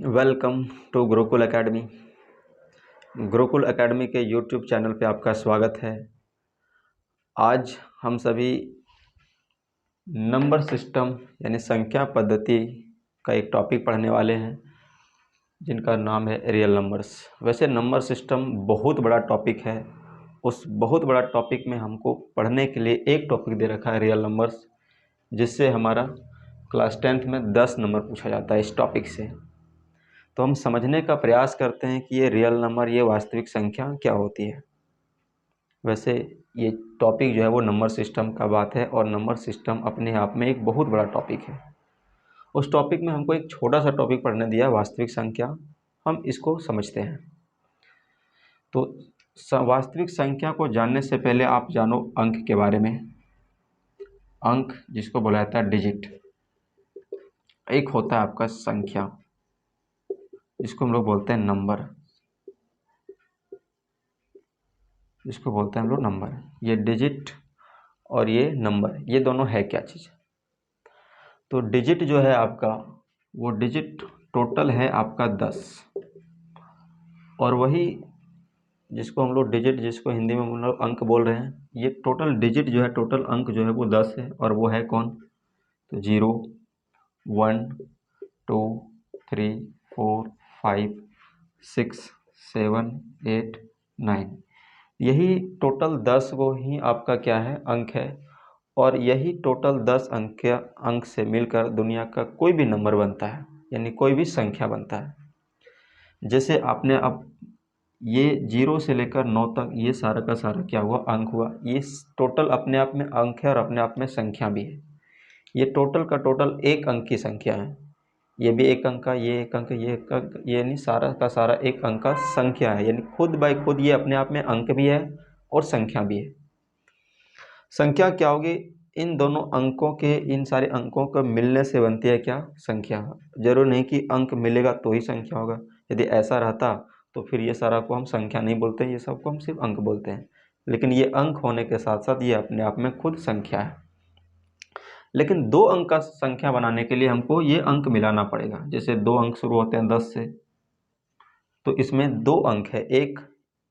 Welcome to Gurukul academy. Gurukul academy के YouTube channel पे आपका स्वागत है। आज हम सभी नंबर सिस्टम यानी संख्या पद्धति का एक टॉपिक पढ़ने वाले हैं जिनका नाम है रियल नंबर्स। वैसे नंबर सिस्टम बहुत बड़ा टॉपिक है। उस बहुत बड़ा टॉपिक में हमको पढ़ने के लिए एक टॉपिक दे रखा है रियल नंबर्स, जिससे हमारा क्लास 10th में 10 नंबर पूछा जाता है इस टॉपिक से। तो हम समझने का प्रयास करते हैं कि ये रियल नंबर, ये वास्तविक संख्या क्या होती है। वैसे ये टॉपिक जो है वो नंबर सिस्टम का बात है और नंबर सिस्टम अपने आप में एक बहुत बड़ा टॉपिक है। उस टॉपिक में हमको एक छोटा सा टॉपिक पढ़ने दिया, वास्तविक संख्या। हम इसको समझते हैं। तो वास्तविक संख्या को जानने से पहले आप जानो अंक के बारे में। अंक जिसको बोला जाता है डिजिट। एक होता है आपका संख्या जिसको हम लोग बोलते हैं नंबर, जिसको बोलते हैं हम लोग नंबर। ये डिजिट और ये नंबर, ये दोनों है क्या चीज़। तो डिजिट जो है आपका, वो डिजिट टोटल है आपका 10, और वही जिसको हम लोग डिजिट, जिसको हिंदी में हम लोग अंक बोल रहे हैं, ये टोटल डिजिट जो है, टोटल अंक जो है वो 10 है। और वो है कौन? तो 0, 1, 2, 3, 4, 5, 6, 7, 8, 9। यही टोटल 10 वो ही आपका क्या है? अंक है। और यही टोटल 10 अंक से मिलकर दुनिया का कोई भी नंबर बनता है, यानी कोई भी संख्या बनता है। जैसे आपने अब ये 0 से लेकर 9 तक ये सारा का सारा क्या हुआ? अंक हुआ। ये टोटल अपने आप में अंक है और अपने आप में संख्या भी है। ये टोटल का टोटल एक अंक की संख्या है। ये भी एक अंक का, ये एक अंक, ये एक अंक, यानी सारा का सारा एक अंक का संख्या है। यानी खुद बाय खुद ये अपने आप में अंक भी है और संख्या भी है। संख्या क्या होगी? इन दोनों अंकों के, इन सारे अंकों को मिलने से बनती है क्या? संख्या। जरूर नहीं कि अंक मिलेगा तो ही संख्या होगा। यदि ऐसा रहता तो फिर ये सारा को हम संख्या नहीं बोलते, ये सब को हम सिर्फ अंक बोलते हैं। लेकिन ये अंक होने के साथ साथ ये अपने आप में खुद संख्या है। लेकिन 2 अंक का संख्या बनाने के लिए हमको ये अंक मिलाना पड़ेगा। जैसे 2 अंक शुरू होते हैं 10 से, तो इसमें 2 अंक है। एक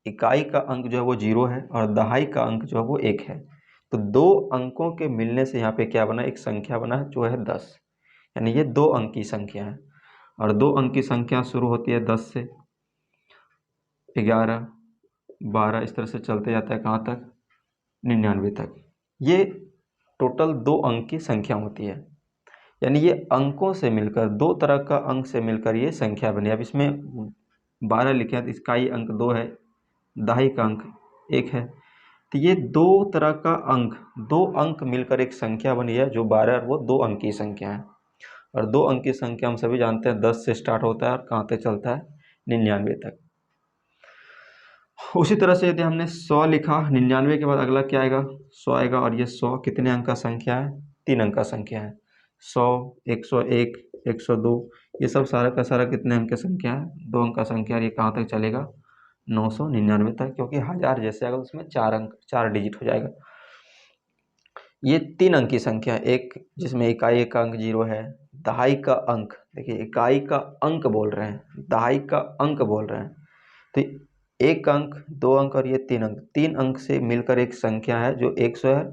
इकाई का अंक जो है वो 0 है और दहाई का अंक जो है वो 1 है। तो 2 अंकों के मिलने से यहाँ पे क्या बना? एक संख्या बना है जो है 10। यानी ये 2 अंक की संख्या है। और 2 अंक की संख्या शुरू होती है 10 से, 11, 12, इस तरह से चलते जाता है कहाँ तक? 99 तक। ये टोटल 2 अंक की संख्या होती है। यानी ये अंकों से मिलकर, 2 तरह का अंक से मिलकर ये संख्या बनी। अब इसमें 12 लिखे हैं तो इसका ही अंक 2 है, दहाई का अंक 1 है। तो ये 2 तरह का अंक, 2 अंक मिलकर एक संख्या बनी है जो 12, वो 2 अंक की संख्या है। और 2 अंक की संख्या हम सभी जानते हैं 10 से स्टार्ट होता है और कहाँ तक चलता है? 99 तक। उसी तरह से यदि हमने 100 लिखा, 99 के बाद अगला क्या आएगा? 100 आएगा। और ये 100 कितने अंक का संख्या है? 3 अंक का संख्या है। 100, 101, 102, ये सब सारा का सारा कितने अंक की संख्या है? 2 अंक का संख्या। और ये कहाँ तक चलेगा? 999 तक, क्योंकि 1000 जैसे अगर उसमें 4 अंक, 4 डिजिट हो जाएगा। ये 3 अंक की संख्या है। एक जिसमें इकाई का अंक 0 है, दहाई का अंक, देखिए इकाई का अंक बोल रहे हैं, दहाई का अंक बोल रहे हैं। तो 1 अंक, 2 अंक और ये 3 अंक, 3 अंक से मिलकर एक संख्या है जो 100 है।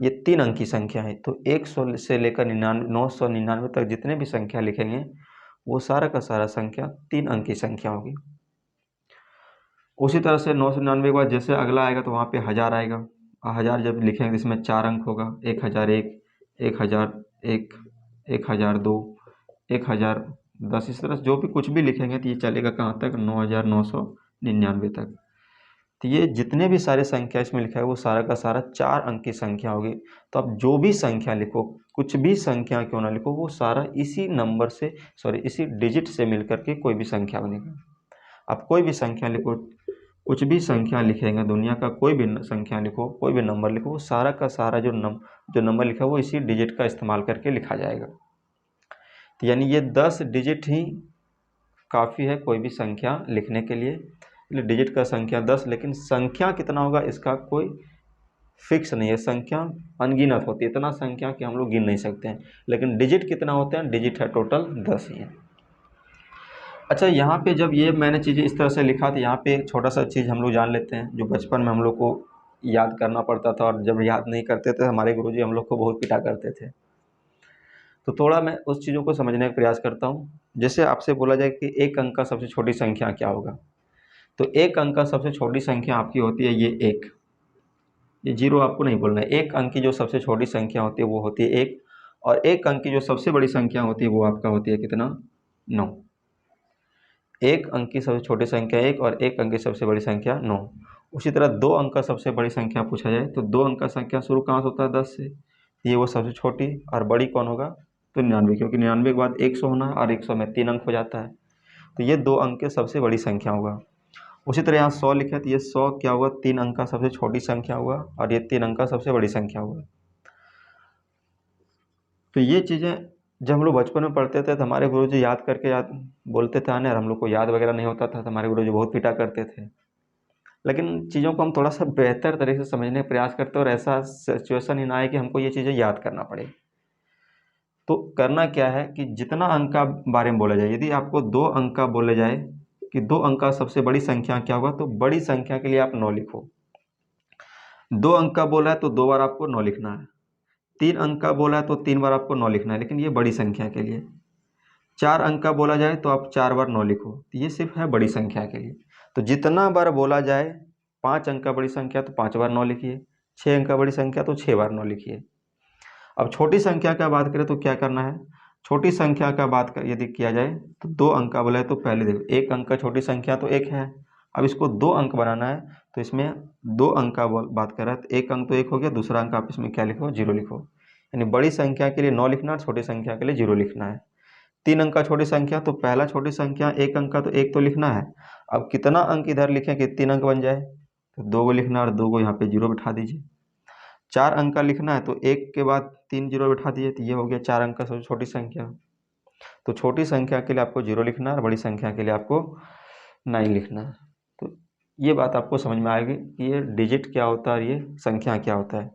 ये 3 अंक की संख्या है। तो 100 से लेकर 999 तक जितने भी संख्या लिखेंगे वो सारा का सारा संख्या 3 अंक की संख्या होगी। उसी तरह से 999 के बाद जैसे अगला आएगा तो वहाँ पे 1000 आएगा। 1000 जब लिखेंगे इसमें 4 अंक होगा, 1001, 1001, 1002, 1010, इस तरह से जो भी कुछ भी लिखेंगे तो ये चलेगा कहाँ तक? 9999 तक। तो ये जितने भी सारे संख्या इसमें लिखा है वो सारा का सारा 4 अंक की संख्या होगी। तो अब जो भी संख्या लिखो, कुछ भी संख्या क्यों ना लिखो, वो सारा इसी नंबर से, इसी डिजिट से मिलकर के कोई भी संख्या बनेगा। आप कोई भी संख्या लिखो, कुछ भी संख्या लिखेंगे, दुनिया का कोई भी संख्या लिखो, कोई भी नंबर लिखो, वो सारा का सारा जो नंबर लिखा है वो इसी डिजिट का इस्तेमाल करके लिखा जाएगा। तो यानी ये 10 डिजिट ही काफ़ी है कोई भी संख्या लिखने के लिए। डिजिट का संख्या 10, लेकिन संख्या कितना होगा इसका कोई फिक्स नहीं है। संख्या अनगिनत होती है, इतना संख्या कि हम लोग गिन नहीं सकते हैं। लेकिन डिजिट कितना होते हैं? डिजिट है टोटल 10 ही है। अच्छा, यहाँ पे जब ये मैंने चीज़ें इस तरह से लिखा था, यहाँ पे एक छोटा सा चीज़ हम लोग जान लेते हैं जो बचपन में हम लोग को याद करना पड़ता था, और जब याद नहीं करते थे हमारे गुरुजी हम लोग को बहुत पिटा करते थे। तो थोड़ा मैं उस चीज़ों को समझने का प्रयास करता हूँ। जैसे आपसे बोला जाए कि एक अंक का सबसे छोटी संख्या क्या होगा, तो एक अंक का सबसे छोटी संख्या आपकी होती है ये एक। ये जीरो आपको नहीं बोलना है। एक अंक की जो सबसे छोटी संख्या होती है वो होती है एक, और एक अंक की जो सबसे बड़ी संख्या होती है वो आपका होती है कितना, 9। एक अंक की सबसे छोटी संख्या एक, और एक अंक की सबसे बड़ी संख्या 9। उसी तरह दो अंक का सबसे बड़ी संख्या पूछा जाए तो दो अंक का संख्या शुरू कहाँ से होता है, 10 से। ये वो सबसे छोटी, और बड़ी कौन होगा, तो 99, क्योंकि 99 के बाद 100 होना है, और 100 में 3 अंक हो जाता है। तो ये दो अंक की सबसे बड़ी संख्या होगा। उसी तरह यहाँ 100 लिखा है तो ये 100 क्या हुआ, 3 अंक का सबसे छोटी संख्या हुआ, और ये 3 अंक का सबसे बड़ी संख्या हुआ। तो ये चीज़ें जब हम लोग बचपन में पढ़ते थे तो हमारे गुरुजी याद करके याद बोलते थे आने, और हम लोग को याद वगैरह नहीं होता था तो हमारे गुरुजी बहुत पीटा करते थे। लेकिन चीज़ों को हम थोड़ा सा बेहतर तरीके से समझने का प्रयास करते हैं, और ऐसा सिचुएशन ही ना आए कि हमको ये चीज़ें याद करना पड़े। तो करना क्या है कि जितना अंक का बारे में बोला जाए, यदि आपको 2 अंक का बोला जाए कि 2 अंक का सबसे बड़ी संख्या क्या होगा, तो बड़ी संख्या के लिए आप 9 लिखो। 2 अंक का बोला है तो 2 बार आपको 9 लिखना है। 3 अंक का बोला है तो 3 बार आपको 9 लिखना है, लेकिन ये बड़ी संख्या के लिए। 4 अंक का बोला जाए तो आप 4 बार 9 लिखो, तो ये सिर्फ है बड़ी संख्या के लिए। तो जितना बार बोला जाए, 5 अंक का बड़ी संख्या तो 5 बार 9 लिखिए, 6 अंक का बड़ी संख्या तो 6 बार 9 लिखिए। अब छोटी संख्या का बात करें तो क्या करना है, छोटी संख्या का बात कर यदि किया जाए तो 2 अंक का बोला है तो पहले देखो 1 अंक का छोटी संख्या तो 1 है। अब इसको 2 अंक बनाना है तो इसमें 2 अंक का बात कर रहा है तो 1 अंक तो 1 हो गया, दूसरा अंक आप इसमें क्या लिखो, 0 लिखो। यानी बड़ी संख्या के लिए 9 लिखना और छोटी संख्या के लिए 0 लिखना है। 3 अंक का छोटी संख्या तो पहला छोटी संख्या 1 अंक का तो 1 तो लिखना है। अब कितना अंक इधर लिखें कि 3 अंक बन जाए, तो 2 को लिखना और 2 को यहाँ पे 0 बिठा दीजिए। 4 अंक का लिखना है तो 1 के बाद 3 0 बिठा दीजिए, तो ये हो गया 4 अंक का सबसे छोटी संख्या। तो छोटी संख्या के लिए आपको 0 लिखना है और बड़ी संख्या के लिए आपको 9 लिखना है। तो ये बात आपको समझ में आएगी कि ये डिजिट क्या होता है और ये संख्या क्या होता है,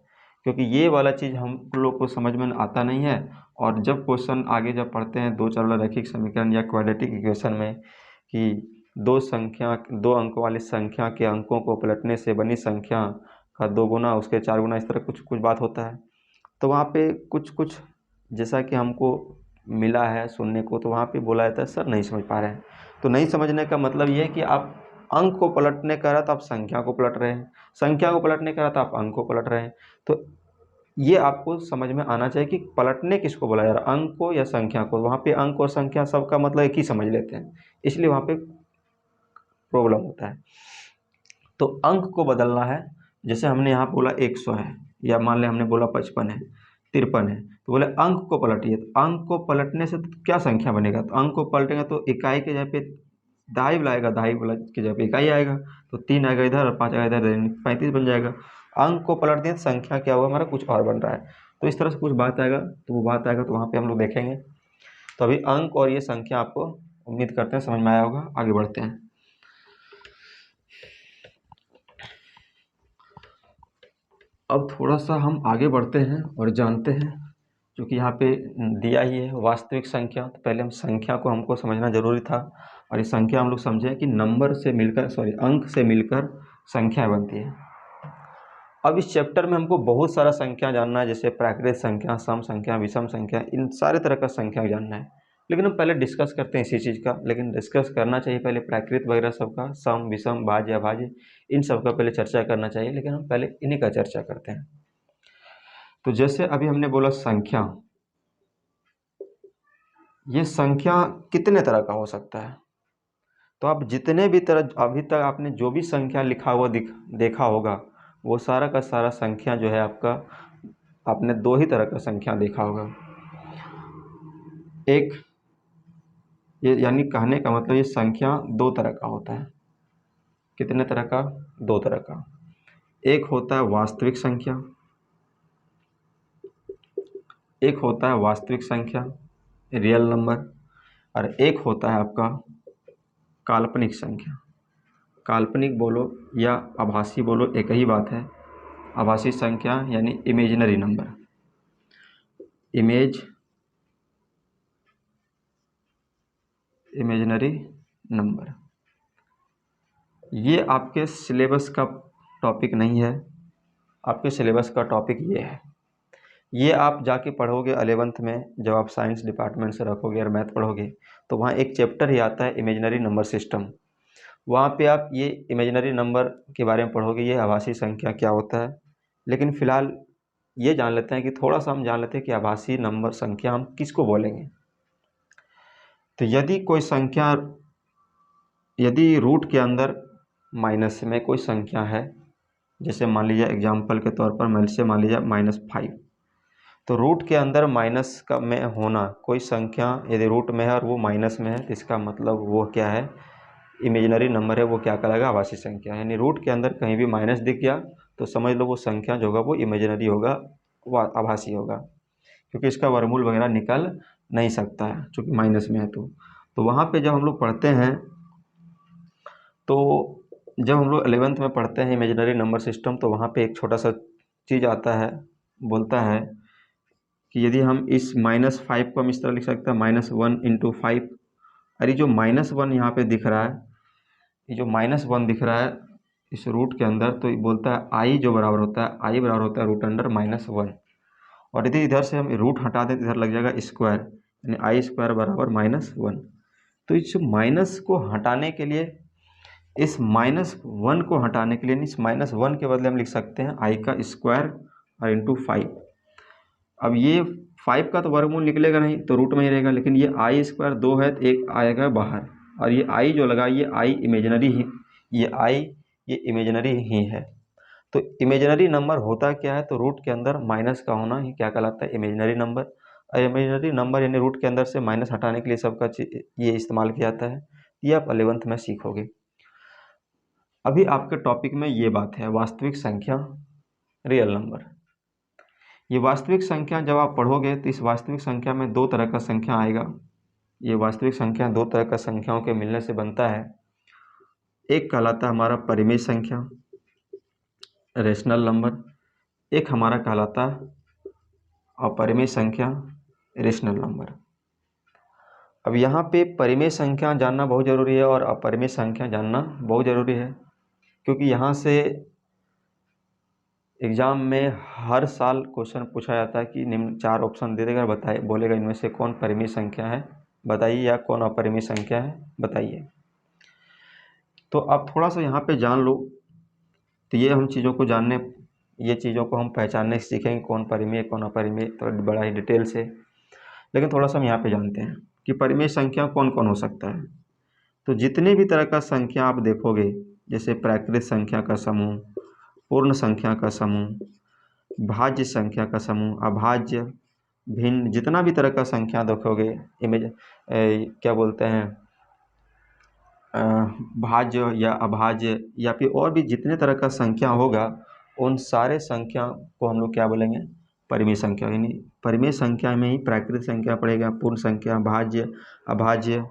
क्योंकि ये वाला चीज़ हम लोग को समझ में आता नहीं है। और जब क्वेश्चन आगे जब पढ़ते हैं दो चर वाला रैखिक समीकरण या क्वाड्रेटिक इक्वेशन में कि दो अंकों वाली संख्या के अंकों को पलटने से बनी संख्या का 2 गुना उसके 4 गुना, इस तरह कुछ कुछ बात होता है। तो वहाँ पे कुछ कुछ जैसा कि हमको मिला है सुनने को, तो वहाँ पे बोला जाता है सर नहीं समझ पा रहे हैं। तो नहीं समझने का मतलब ये है कि आप अंक को पलटने का रहा तो आप संख्या को पलट रहे हैं, संख्या को पलटने का रहा तो आप अंक को पलट रहे हैं। तो ये आपको समझ में आना चाहिए कि पलटने किसको बोला जा रहा है, अंक को या संख्या को। वहाँ पे अंक और संख्या सबका मतलब एक ही समझ लेते हैं, इसलिए वहाँ पे प्रॉब्लम होता है। तो अंक को बदलना है, जैसे हमने यहाँ बोला 100 है, या मान लें हमने बोला 55 है, 53 है, तो बोले अंक को पलटिए। तो अंक को पलटने से तो क्या संख्या बनेगा, तो अंक को पलटेगा तो इकाई के जगह पे दहाई लाएगा, दहाई वाला की जगह पे इकाई आएगा, तो 3 आएगा इधर और 5 आएगा इधर, 35 बन जाएगा। अंक को पलट दिया, संख्या क्या हुआ हमारा, कुछ और बन रहा है। तो इस तरह से कुछ बात आएगा, तो वो बात आएगा तो वहाँ पे हम लोग देखेंगे। तो अभी अंक और ये संख्या आपको उम्मीद करते हैं समझ में आया होगा। आगे बढ़ते हैं। अब थोड़ा सा हम आगे बढ़ते हैं और जानते हैं, क्योंकि यहाँ पे दिया ही है वास्तविक संख्या, तो पहले हम संख्या को हमको समझना जरूरी था। और ये संख्या हम लोग समझे कि नंबर से मिलकर अंक से मिलकर संख्या बनती है। अब इस चैप्टर में हमको बहुत सारा संख्या जानना है, जैसे प्राकृत संख्या, सम संख्या, विषम संख्या, इन सारे तरह का संख्या जानना है। लेकिन हम पहले डिस्कस करते हैं इसी चीज़ का, लेकिन डिस्कस करना चाहिए पहले प्राकृत वगैरह सबका, सम विषम भाज्य अभाज्य, इन सब का पहले चर्चा करना चाहिए, लेकिन हम पहले इन्हीं का चर्चा करते हैं। तो जैसे अभी हमने बोला संख्या, ये संख्या कितने तरह का हो सकता है। तो आप जितने भी तरह अभी तक आपने जो भी संख्या लिखा हुआ देखा होगा, वो सारा का सारा संख्या जो है आपका, आपने दो ही तरह का संख्या देखा होगा। एक ये यानी कहने का मतलब ये संख्या दो तरह का होता है। कितने तरह का, दो तरह का। एक होता है वास्तविक संख्या, एक होता है वास्तविक संख्या रियल नंबर, और एक होता है आपका काल्पनिक संख्या। काल्पनिक बोलो या आभासी बोलो एक ही बात है। आभासी संख्या यानी इमेजिनरी नंबर, इमेजिनरी नंबर। ये आपके सिलेबस का टॉपिक नहीं है, आपके सिलेबस का टॉपिक ये है। ये आप जाके पढ़ोगे 11th में, जब आप साइंस डिपार्टमेंट से रखोगे और मैथ पढ़ोगे तो वहाँ एक चैप्टर ही आता है इमेजिनरी नंबर सिस्टम। वहाँ पे आप ये इमेजिनरी नंबर के बारे में पढ़ोगे, ये आभासी संख्या क्या होता है। लेकिन फ़िलहाल ये जान लेते हैं कि थोड़ा सा हम जान लेते हैं कि आभासी नंबर संख्या हम किसको बोलेंगे। तो यदि कोई संख्या, यदि रूट के अंदर माइनस में कोई संख्या है, जैसे मान लीजिए एग्जाम्पल के तौर पर मान लीजिए -5, तो रूट के अंदर माइनस का में होना कोई संख्या यदि रूट में है और वो माइनस में है, तो इसका मतलब वो क्या है, इमेजिनरी नंबर है, वो क्या कहलाएगा, आभासी संख्या। यानी रूट के अंदर कहीं भी माइनस दिख गया तो समझ लो वो संख्या जो होगा वो इमेजिनरी होगा, वो आभासी होगा, क्योंकि इसका वर्गमूल वगैरह निकल नहीं सकता है चूँकि माइनस में है। तो वहाँ पे जब हम लोग पढ़ते हैं, तो जब हम लोग 11th में पढ़ते हैं इमेजिनरी नंबर सिस्टम, तो वहाँ पे एक छोटा सा चीज़ आता है, बोलता है कि यदि हम इस -5 को हम इस तरह लिख सकते हैं -1 × 5। अरे जो -1 यहाँ पे दिख रहा है, ये जो -1 दिख रहा है इस रूट के अंदर, तो ये बोलता है आई जो बराबर होता है, आई बराबर होता है रूट अंडर -1। और यदि इधर से हम रूट हटा दें तो इधर लग जाएगा स्क्वायर, यानी आई स्क्वायर बराबर -1। तो इस माइनस को हटाने के लिए, इस -1 को हटाने के लिए, इस -1 के बदले हम लिख सकते हैं आई का स्क्वायर और इंटू 5। अब ये 5 का तो वर्गमूल निकलेगा नहीं तो रूट में ही रहेगा, लेकिन ये आई स्क्वायर 2 है तो एक आएगा बाहर, और ये आई जो लगा ये आई इमेजिनरी ही, ये आई ये इमेजिनरी ही है। तो इमेजिनरी नंबर होता क्या है, तो रूट के अंदर माइनस का होना ही क्या कहलाता है, इमेजिनरी नंबर। और इमेजिनरी नंबर यानी रूट के अंदर से माइनस हटाने के लिए सबका ये इस्तेमाल किया जाता है। ये आप 11th में सीखोगे। अभी आपके टॉपिक में ये बात है वास्तविक संख्या, रियल नंबर। ये वास्तविक संख्या जब आप पढ़ोगे तो इस वास्तविक संख्या में दो तरह का संख्या आएगा। ये वास्तविक संख्या दो तरह का संख्याओं के मिलने से बनता है। एक कहलाता है हमारा परिमेय संख्या, रेशनल नंबर। एक हमारा कहलाता है अपरिमेय संख्या, रेशनल नंबर। अब यहाँ पे परिमेय संख्या जानना बहुत ज़रूरी है और अपरिमेय संख्या जानना बहुत ज़रूरी है, क्योंकि यहाँ से एग्ज़ाम में हर साल क्वेश्चन पूछा जाता है कि निम्न 4 ऑप्शन दे देगा, बताइए, बोलेगा इनमें से कौन परिमेय संख्या है बताइए या कौन अपरिमेय संख्या है बताइए। तो आप थोड़ा सा यहाँ पे जान लो, तो ये हम चीज़ों को जानने, ये चीज़ों को हम पहचानने सीखेंगे कौन परिमेय कौन अपरिमेय, तो बड़ा ही डिटेल से। लेकिन थोड़ा सा हम यहाँ पे जानते हैं कि परिमेय संख्या कौन कौन हो सकता है। तो जितने भी तरह का संख्या आप देखोगे, जैसे प्राकृत संख्या का समूह, पूर्ण संख्या का समूह, भाज्य संख्या का समूह, अभाज्य, भिन्न, जितना भी तरह का संख्या देखोगे, क्या बोलते हैं, भाज्य या अभाज्य या फिर और भी जितने तरह का संख्या होगा, उन सारे संख्या को हम लोग क्या बोलेंगे, परिमेय संख्या। यानी परिमेय संख्या में ही प्राकृत संख्या पड़ेगा, पूर्ण संख्या, भाज्य, अभाज्य,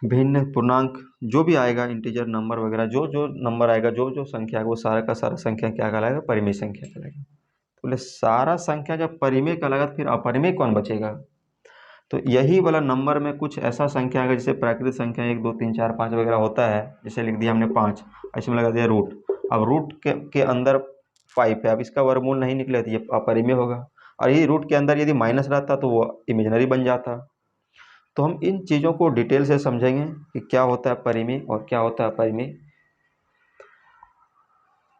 भिन्न, पूर्णांक, जो भी आएगा, इंटीजर नंबर वगैरह, जो जो नंबर आएगा, जो जो संख्या आएगा, वो सारा का सारा संख्या क्या कहलाएगा, परिमेय संख्या कहलाएगा। तो बोले सारा संख्या जब परिमेय कहलाएगा तो फिर अपरिमेय कौन बचेगा। तो यही वाला नंबर में कुछ ऐसा संख्या आएगा, जैसे प्राकृत संख्या 1 2 3 4 5 वगैरह होता है, जैसे लिख दिया हमने 5, इसमें लगा दिया रूट। अब रूट के अंदर 5 है, अब इसका वर्गमूल नहीं निकले तो ये अपरिमेय होगा, और यही रूट के अंदर यदि माइनस रहता तो वो इमेजिनरी बन जाता। तो हम इन चीज़ों को डिटेल से समझेंगे कि क्या होता है परिमेय और क्या होता है अपरिमेय।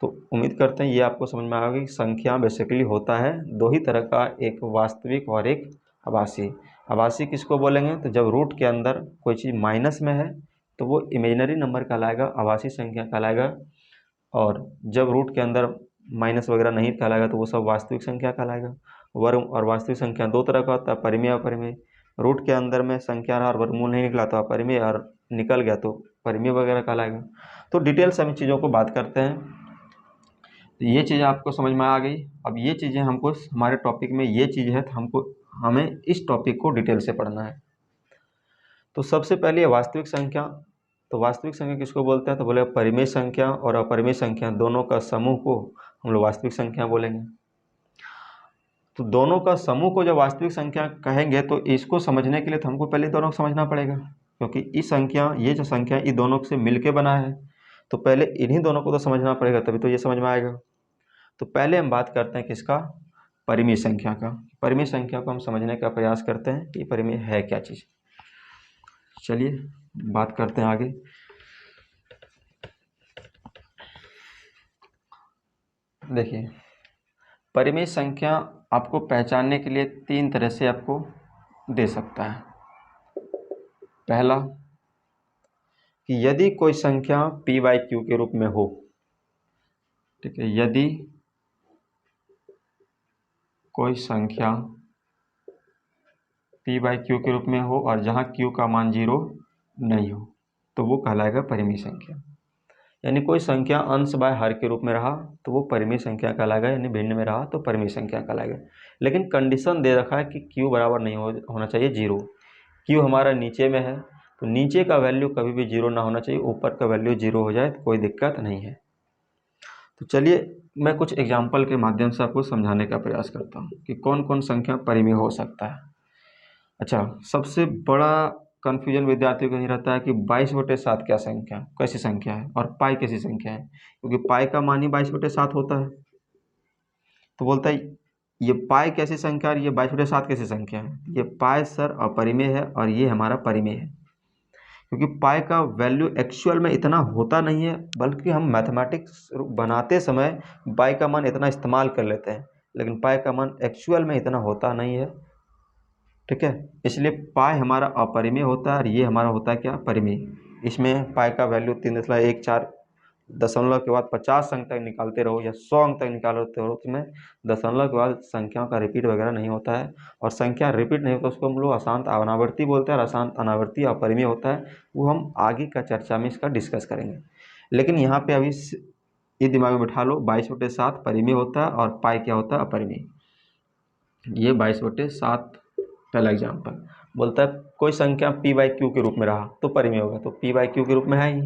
तो उम्मीद करते हैं ये आपको समझ में आएगा कि संख्या बेसिकली होता है दो ही तरह का, एक वास्तविक और एक आभासी। आभासी किसको बोलेंगे, तो जब रूट के अंदर कोई चीज़ माइनस में है तो वो इमेजिनरी नंबर कहलाएगा, आभासी संख्या कहलाएगा, और जब रूट के अंदर माइनस वगैरह नहीं कहलाएगा तो वो सब वास्तविक संख्या कहलाएगा। वर्ग और वास्तविक संख्या दो तरह का होता है, परिमेय और अपरिमेय। रूट के अंदर में संख्या रहा और वर्गमूल नहीं निकला तो अपरिमेय, और निकल गया तो परिमेय वगैरह कहलाएगा। तो डिटेल से हम चीज़ों को बात करते हैं। तो ये चीज़ें आपको समझ में आ गई। अब ये चीज़ें हमको, हमारे टॉपिक में ये चीज़ है तो हमें इस टॉपिक को डिटेल से पढ़ना है। तो सबसे पहले वास्तविक संख्या। तो वास्तविक संख्या किसको बोलते हैं, तो बोले परिमेय संख्या और अपरिमेय संख्या दोनों का समूह को हम लोग वास्तविक संख्या बोलेंगे। तो दोनों का समूह को जब वास्तविक संख्या कहेंगे तो इसको समझने के लिए तो हमको पहले दोनों को समझना पड़ेगा। क्योंकि इस संख्या, ये जो संख्या इन दोनों से मिलके बना है, तो पहले इन्हीं दोनों को तो समझना पड़ेगा, तभी तो ये समझ में आएगा। तो पहले हम बात करते हैं किसका, परिमेय संख्या का। परिमेय संख्या को हम समझने का प्रयास करते हैं कि परिमेय है क्या चीज़। चलिए बात करते हैं आगे। देखिए, परिमेय संख्या आपको पहचानने के लिए 3 तरह से आपको दे सकता है। पहला कि यदि कोई संख्या p/q के रूप में हो, ठीक है, यदि कोई संख्या p/q के रूप में हो और जहाँ q का मान 0 नहीं हो, तो वो कहलाएगा परिमेय संख्या। यानी कोई संख्या अंश बाय हर के रूप में रहा तो वो परिमेय संख्या कहलाएगा, यानी भिन्न में रहा तो परिमेय संख्या कहलाएगा। लेकिन कंडीशन दे रखा है कि q बराबर नहीं होना चाहिए 0। q हमारा नीचे में है, तो नीचे का वैल्यू कभी भी 0 ना होना चाहिए, ऊपर का वैल्यू 0 हो जाए तो कोई दिक्कत नहीं है। तो चलिए मैं कुछ एग्जाम्पल के माध्यम से आपको समझाने का प्रयास करता हूँ कि कौन कौन संख्या परिमेय हो सकता है। अच्छा, सबसे बड़ा कन्फ्यूजन विद्यार्थियों को नहीं रहता है कि 22/7 क्या संख्या, कैसी संख्या है, और पाई कैसी संख्या है, क्योंकि पाई का मान ही 22/7 होता है। तो बोलता है ये पाई कैसी संख्या और ये 22/7 कैसी संख्या है। ये पाई सर अपरिमेय है और ये हमारा परिमेय है, क्योंकि पाई का वैल्यू एक्चुअल में इतना होता नहीं है, बल्कि हम मैथमेटिक्स बनाते समय पाई का मान इतना इस्तेमाल कर लेते हैं, लेकिन पाई का मान एक्चुअल में इतना होता नहीं है, ठीक है। इसलिए पाई हमारा अपरिमेय होता है और ये हमारा होता है क्या, परिमेय। इसमें पाई का वैल्यू 3.14 दशमलव के बाद 50 अंक तक निकालते रहो या 100 अंक तक निकालते रहो, उसमें दशमलव के बाद संख्याओं का रिपीट वगैरह नहीं होता है, और संख्या रिपीट नहीं होता उसको हम लोग अशांत अनावर्ती बोलते हैं, और अशांत अनावर्ती अपरिमेय होता है। वो हम आगे का चर्चा में इसका डिस्कस करेंगे। लेकिन यहाँ पे अभी ये दिमाग में बिठा लो, 22/7 परिमेय होता है और पाई क्या होता है, अपरिमेय। ये 22/7 पहला एग्जाम्पल बोलता है कोई संख्या p/q के रूप में रहा तो परिमेय होगा, तो p/q के रूप में है ही,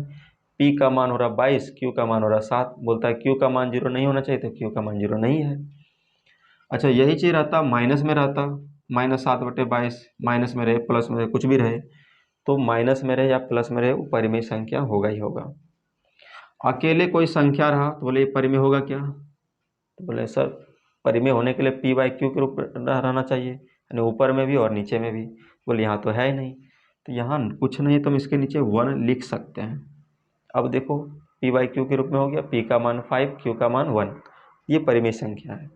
p का मान हो रहा 22, q का मान हो रहा 7। बोलता है q का मान 0 नहीं होना चाहिए, तो q का मान 0 नहीं है। अच्छा, यही चीज़ रहता माइनस में रहता, -7/22, माइनस में रहे प्लस में रहे कुछ भी रहे, तो माइनस में रहे या प्लस में रहे वो परिमेय संख्या होगा ही होगा। अकेले कोई संख्या रहा तो बोले ये परिमेय होगा क्या, तो बोले सर परिमेय होने के लिए p/q के रूप में रहना चाहिए, यानी ऊपर में भी और नीचे में भी। बोले यहाँ तो है ही नहीं, तो यहाँ कुछ नहीं तो हम इसके नीचे 1 लिख सकते हैं। अब देखो p/q के रूप में हो गया, p का मान 5, q का मान 1, ये परिमेय संख्या है।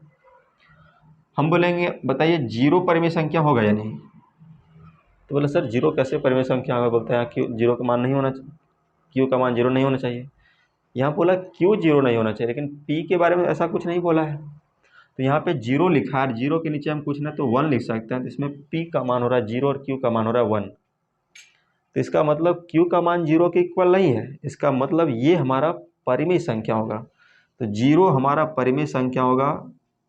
हम बोलेंगे बताइए 0 परिमेय संख्या होगा या नहीं, तो बोले सर 0 कैसे परिमेय संख्या होगा। बोलते हैं q 0 का मान नहीं होना, q का मान 0 नहीं होना चाहिए। यहाँ बोला q 0 नहीं होना चाहिए, लेकिन p के बारे में ऐसा कुछ नहीं बोला है, तो यहाँ पे 0 लिखा है, 0 के नीचे हम कुछ ना तो 1 लिख सकते हैं, तो इसमें p का मान हो रहा है 0 और q का मान हो रहा है 1, तो इसका मतलब q का मान 0 के इक्वल नहीं है, इसका मतलब ये हमारा परिमेय संख्या होगा। तो 0 हमारा परिमेय संख्या होगा,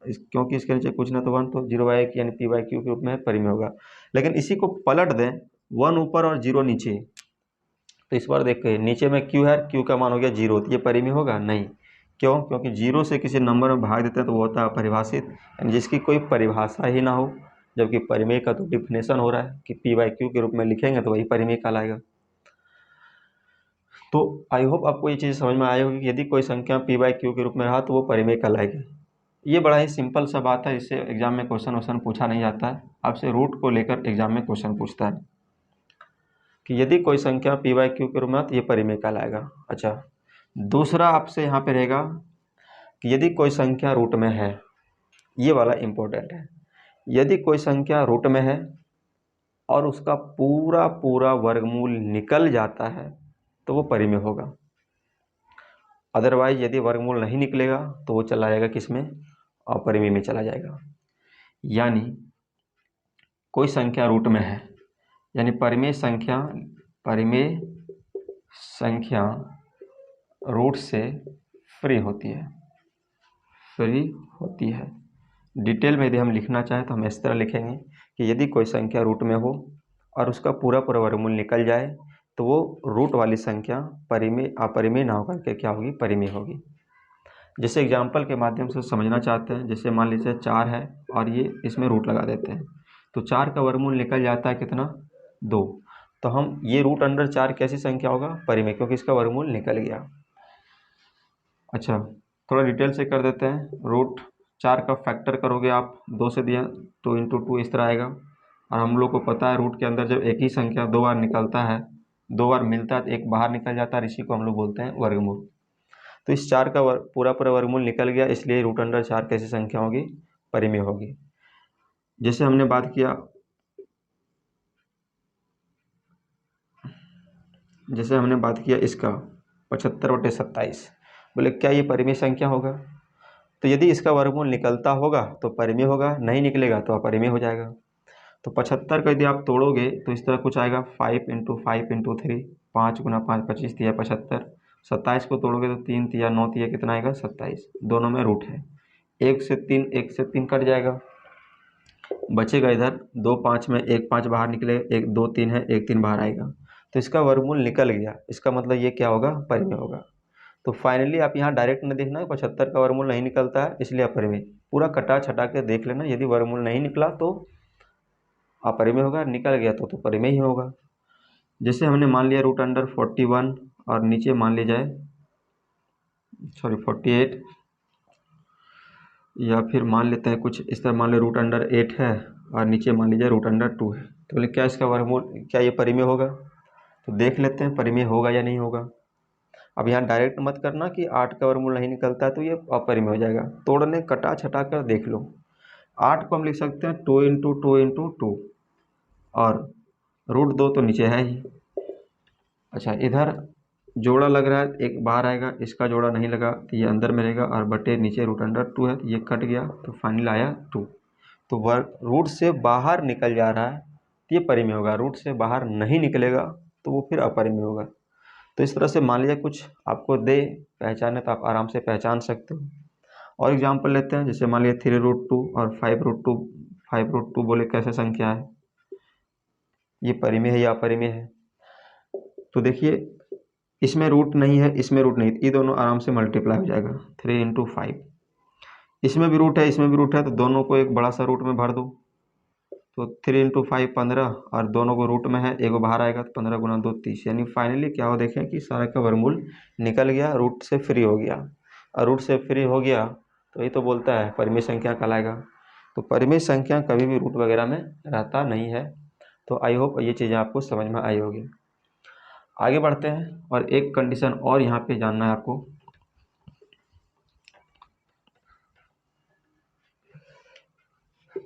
क्योंकि इसके नीचे कुछ ना तो 1, तो 0/1 यानी p/q के रूप में परिमेय होगा। लेकिन इसी को पलट दें, 1 ऊपर और 0 नीचे, तो इस बार देखिए नीचे में q है, q का मान हो गया 0, तो ये परिमेय होगा नहीं। क्यों, क्योंकि 0 से किसी नंबर में भाग देते हैं तो वो होता है अपरिभाषित, यानी जिसकी कोई परिभाषा ही ना हो, जबकि परिमेय का तो डिफिनेशन हो रहा है कि p/q के रूप में लिखेंगे तो वही परिमेय कहलाएगा। तो आई होप आपको ये चीज़ समझ में आई होगी कि यदि कोई संख्या p/q के रूप में रहा तो वो परिमेय कहलाएगी। ये बड़ा ही सिंपल सा बात है, इससे एग्जाम में क्वेश्चन पूछा नहीं जाता है, आपसे रूट को लेकर एग्जाम में क्वेश्चन पूछता है कि यदि कोई संख्या p/q के रूप में तो ये परिमेय कहलाएगा। अच्छा, दूसरा आपसे यहाँ पे रहेगा कि यदि कोई संख्या रूट में है, ये वाला इम्पोर्टेंट है, यदि कोई संख्या रूट में है और उसका पूरा पूरा वर्गमूल निकल जाता है तो वो परिमेय होगा। अदरवाइज यदि वर्गमूल नहीं निकलेगा तो वो चला जाएगा किसमें, अपरिमेय में चला जाएगा। यानी कोई संख्या रूट में है, यानी परिमेय संख्या रूट से फ्री होती है। डिटेल में यदि हम लिखना चाहें तो हम इस तरह लिखेंगे कि यदि कोई संख्या रूट में हो और उसका पूरा पूरा वर्गमूल निकल जाए तो वो रूट वाली संख्या अपरिमेय ना होकर के क्या होगी, परिमेय होगी। जैसे एग्जाम्पल के माध्यम से समझना चाहते हैं, जैसे मान लीजिए 4 है और ये इसमें रूट लगा देते हैं, तो 4 का वर्गमूल निकल जाता है कितना, 2। तो हम ये रूट अंडर 4 कैसी संख्या होगा? परिमेय, क्योंकि इसका वर्गमूल निकल गया। अच्छा, थोड़ा डिटेल से कर देते हैं। रूट 4 का फैक्टर करोगे आप, 2 से दिया 2 इंटू 2 इस तरह आएगा। और हम लोग को पता है रूट के अंदर जब एक ही संख्या 2 बार निकलता है, 2 बार मिलता है तो एक बाहर निकल जाता है, इसी को हम लोग बोलते हैं वर्गमूल। तो इस 4 का पूरा वर्गमूल निकल गया, इसलिए रूट अंडर 4 कैसी संख्या होगी? परिमेय होगी। जैसे हमने बात किया इसका 75/27, बोले क्या ये परिमेय संख्या होगा? तो यदि इसका वर्गमूल निकलता होगा तो परिमेय होगा, नहीं निकलेगा तो अपरिमेय हो जाएगा। तो 75 का यदि आप तोड़ोगे तो इस तरह कुछ आएगा, 5 इंटू 5 इंटू 3, 5 गुना 5 25 तिया 75। 27 को तोड़ोगे तो 3 तिया 9 तिया कितना आएगा? 27। दोनों में रूट है, 1 से 3 कट जाएगा, बचेगा इधर 2 5 में 1 5 बाहर निकले, 1 2 3 है, 1 3 बाहर आएगा। तो इसका वर्गमूल निकल गया, इसका मतलब ये क्या होगा? परिमेय होगा। तो फाइनली आप यहाँ डायरेक्ट न देखना 75 का वर्गमूल नहीं निकलता है इसलिए अपरिमेय, पूरा कटा छटा के देख लेना। यदि वर्गमूल नहीं निकला तो अपरिमेय होगा, निकल गया तो परिमेय ही होगा। जैसे हमने मान लिया रूट अंडर 41 और नीचे मान ली जाए 48, या फिर मान लेते हैं कुछ इस तरह, मान लो रूट अंडर 8 है और नीचे मान लीजिए रूट अंडर 2 है। तो बोले क्या इसका वर्गमूल, क्या ये परिमेय होगा? तो देख लेते हैं परिमेय होगा या नहीं होगा। अब यहाँ डायरेक्ट मत करना कि 8 का वर्गमूल नहीं निकलता है तो ये अपरिमेय हो जाएगा, तोड़ने कटा छटा कर देख लो। 8 को हम लिख सकते हैं 2 इंटू 2 इंटू 2, और रूट 2 तो नीचे है ही। अच्छा, इधर जोड़ा लग रहा है, एक बाहर आएगा, इसका जोड़ा नहीं लगा तो ये अंदर में रहेगा, और बटे नीचे रूट अंडर 2 है तो ये कट गया, तो फाइनल आया 2। तो वर्ग रूट से बाहर निकल जा रहा है तो ये परिमेय होगा, रूट से बाहर नहीं निकलेगा तो वो फिर अपरिमेय होगा। तो इस तरह से मान लीजिए कुछ आपको दे पहचाने तो आप आराम से पहचान सकते हो। और एग्जाम्पल लेते हैं, जैसे मान लीजिए 3√2 और 5√2। 5√2 बोले कैसे संख्या है, ये परिमेय है या अपरिमेय है? तो देखिए इसमें रूट नहीं है, इसमें रूट नहीं, ये दोनों आराम से मल्टीप्लाई हो जाएगा, 3 इंटू 5। इसमें भी रूट है, इसमें भी रूट है, तो दोनों को एक बड़ा सा रूट में भर दो। तो 3 इंटू 5 15, और दोनों को रूट में है, एक बाहर आएगा तो 15 गुना 2 30। यानी फाइनली क्या हो, देखें कि सारा का वर्गमूल निकल गया, रूट से फ्री हो गया। और रूट से फ्री हो गया तो ये तो बोलता है परिमेय संख्या कहलाएगा। तो परिमेय संख्या कभी भी रूट वगैरह में रहता नहीं है। तो आई होप ये चीज़ें आपको समझ में आई होगी। आगे बढ़ते हैं, और एक कंडीशन और यहाँ पे जानना है आपको।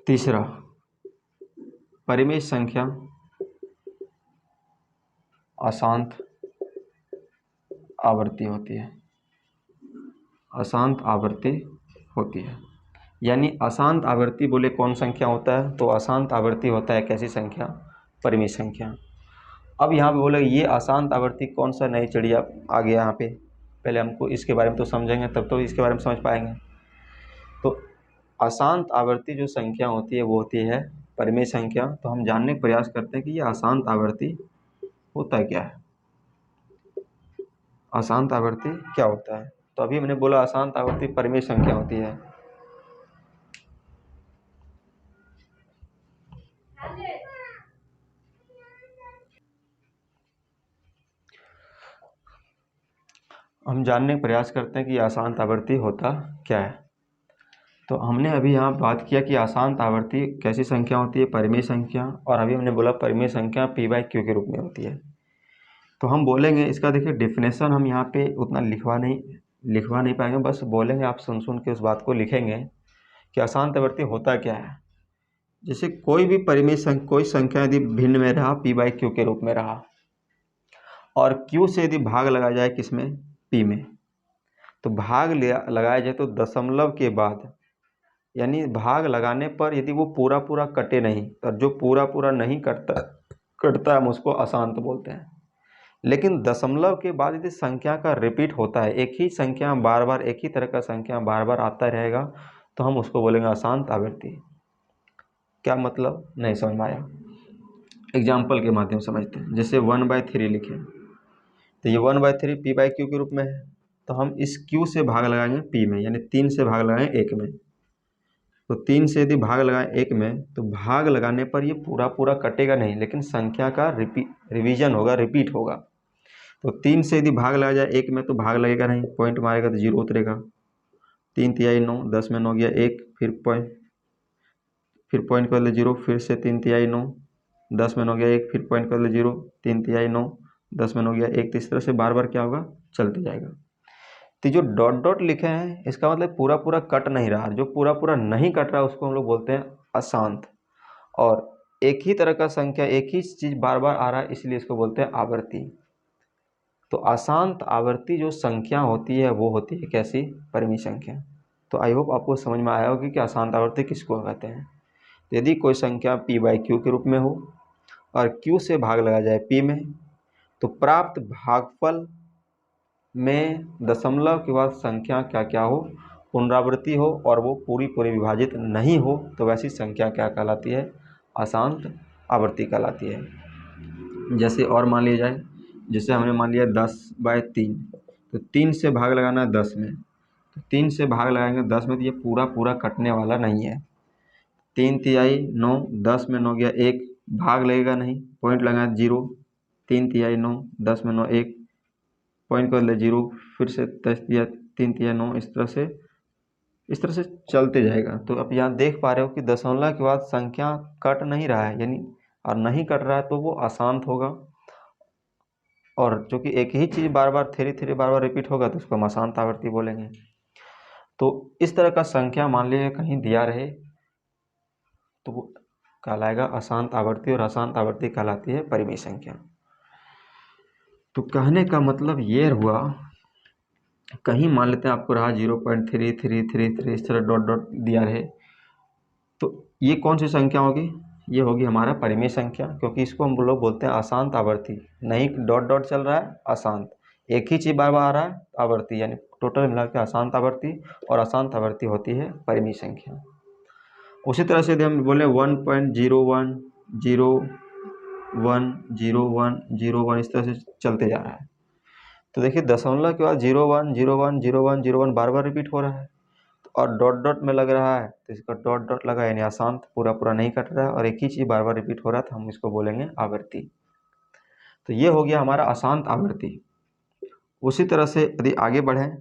तीसरा, परिमेय संख्या अशांत आवर्ती होती है। अशांत आवर्ती होती है, यानी अशांत आवर्ती बोले कौन संख्या होता है? तो अशांत आवर्ती होता है कैसी संख्या? परिमेय संख्या। अब यहाँ पे बोले ये अशांत आवर्ती कौन सा नई चिड़िया आ गया यहाँ पे, पहले हमको इसके बारे में तो समझेंगे तब तो इसके बारे में समझ पाएंगे। तो अशांत आवर्ती जो संख्या होती है वो होती है परिमेय संख्या। तो हम जानने का प्रयास करते हैं कि ये अशांत आवर्ती होता क्या है, अशांत आवर्ती क्या होता है। तो अभी मैंने बोला अशांत आवर्ती परिमेय संख्या होती है। हम जानने का प्रयास करते हैं कि अशांत आवर्ती होता क्या है। तो हमने अभी यहाँ बात किया कि अशांत आवर्ती कैसी संख्या होती है? परिमेय संख्या। और अभी हमने बोला परिमेय संख्या p/q के रूप में होती है। तो हम बोलेंगे इसका, देखिए डेफिनेशन हम यहाँ पे उतना लिखवा नहीं पाएंगे, बस बोलेंगे, आप सुन के उस बात को लिखेंगे कि अशांत आवर्ती होता क्या है। जैसे कोई भी कोई संख्या यदि भिन्न में रहा, p/q के रूप में रहा, और q से यदि भाग लगाया जाए किसमें? p में, तो भाग लगाया जाए तो दशमलव के बाद, यानी भाग लगाने पर यदि वो पूरा कटे नहीं, और जो पूरा नहीं कटता हम उसको अशांत बोलते हैं। लेकिन दशमलव के बाद यदि संख्या का रिपीट होता है, एक ही संख्या बार बार, एक ही तरह का संख्या बार बार आता रहेगा, तो हम उसको बोलेंगे अशांत आवर्ती। क्या मतलब, नहीं समझ में आया? एग्जाम्पल के माध्यम से समझते हैं। जैसे 1/3 लिखे, तो ये 1/3 p/q के रूप में है, तो हम इस q से भाग लगाएंगे p में, यानी 3 से भाग लगाएंगे 1 में, तो 3 से यदि भाग लगाएं 1 में तो भाग लगाने पर ये पूरा पूरा कटेगा नहीं, लेकिन संख्या का रिवीजन होगा, रिपीट होगा। तो 3 से यदि भाग लगाया जाए 1 में तो भाग लगेगा नहीं, पॉइंट मारेगा तो 0 उतरेगा। 3 तिहाई 9, 10 में 9 गया 1, फिर पॉइंट कर ले 0, फिर से 3 तिहाई 9, 10 में 9 गया 1, फिर पॉइंट कर ले 0, 3 तिहाई 9, 10 में 9 गया 1। तो इस तरह से बार बार क्या होगा, चलते जाएगा। तो जो डॉट डॉट लिखे हैं इसका मतलब पूरा पूरा कट नहीं रहा, जो पूरा पूरा नहीं कट रहा उसको हम लोग बोलते हैं अशांत। और एक ही तरह का संख्या, एक ही चीज बार बार आ रहा है, इसलिए इसको बोलते हैं आवर्ती। तो अशांत आवर्ती जो संख्या होती है वो होती है कैसी, परिमेय संख्या। तो आई होप आपको समझ में आया होगा कि अशांत आवर्ती किसको कहते हैं। तो यदि कोई संख्या p/q के रूप में हो और q से भाग लगाया जाए p में, तो प्राप्त भागफल में दशमलव के बाद संख्या क्या हो, पुनरावृत्ति हो और वो पूरी विभाजित नहीं हो, तो वैसी संख्या क्या कहलाती है, अशांत आवर्ती कहलाती है। जैसे और मान लिया जाए, जैसे हमने मान लिया 10/3, तो 3 से भाग लगाना है 10 में, तो 3 से भाग लगाएंगे 10 में तो ये पूरा पूरा कटने वाला नहीं है। 3 तिहाई 9, 10 में 9 गया 1, भाग लगेगा नहीं, पॉइंट लगाया 0, 3 तिहाई 9, 10 में 9 1, पॉइंट कर ले 0, फिर से 10 दिया 3 तिहाई 9, इस तरह से चलते जाएगा। तो अब यहाँ देख पा रहे हो कि दशमलव के बाद संख्या कट नहीं रहा है, यानी और नहीं कट रहा है तो वो अशांत होगा। और जो कि एक ही चीज़ बार बार धीरे बार बार रिपीट होगा तो उसको हम अशांत आवर्ती बोलेंगे। तो इस तरह का संख्या मान लीजिए कहीं दिया रहे तो वो कहलाएगा अशांत आवर्ती, और अशांत आवर्ती कहलाती है परिमेय संख्या। तो कहने का मतलब ये हुआ, कहीं मान लेते हैं आपको रहा 0.3333 इस तरह डॉट डॉट दिया रहे, तो ये कौन सी संख्या होगी, ये होगी हमारा परिमेय संख्या, क्योंकि इसको हम लोग बोलते हैं अशांत आवर्ती। नहीं डॉट डॉट चल रहा है अशांत, एक ही चीज बार बार आ रहा है आवर्ती, यानी टोटल मिला के अशांत आवर्ती, और अशांत आवर्ती होती है परिमेय संख्या। उसी तरह से यदि हम बोले 1.0101010101 इस तरह से चलते जा रहा है, तो देखिए दशमलव के बाद 01010101 बार बार रिपीट हो रहा है, और डॉट डॉट में लग रहा है तो इसका डॉट डॉट लगा, यानी अशांत, पूरा पूरा नहीं कट रहा है, और एक ही चीज बार बार रिपीट हो रहा है, तो हम इसको बोलेंगे आवर्ती। तो ये हो गया हमारा अशांत आवर्ती। उसी तरह से यदि आगे बढ़े,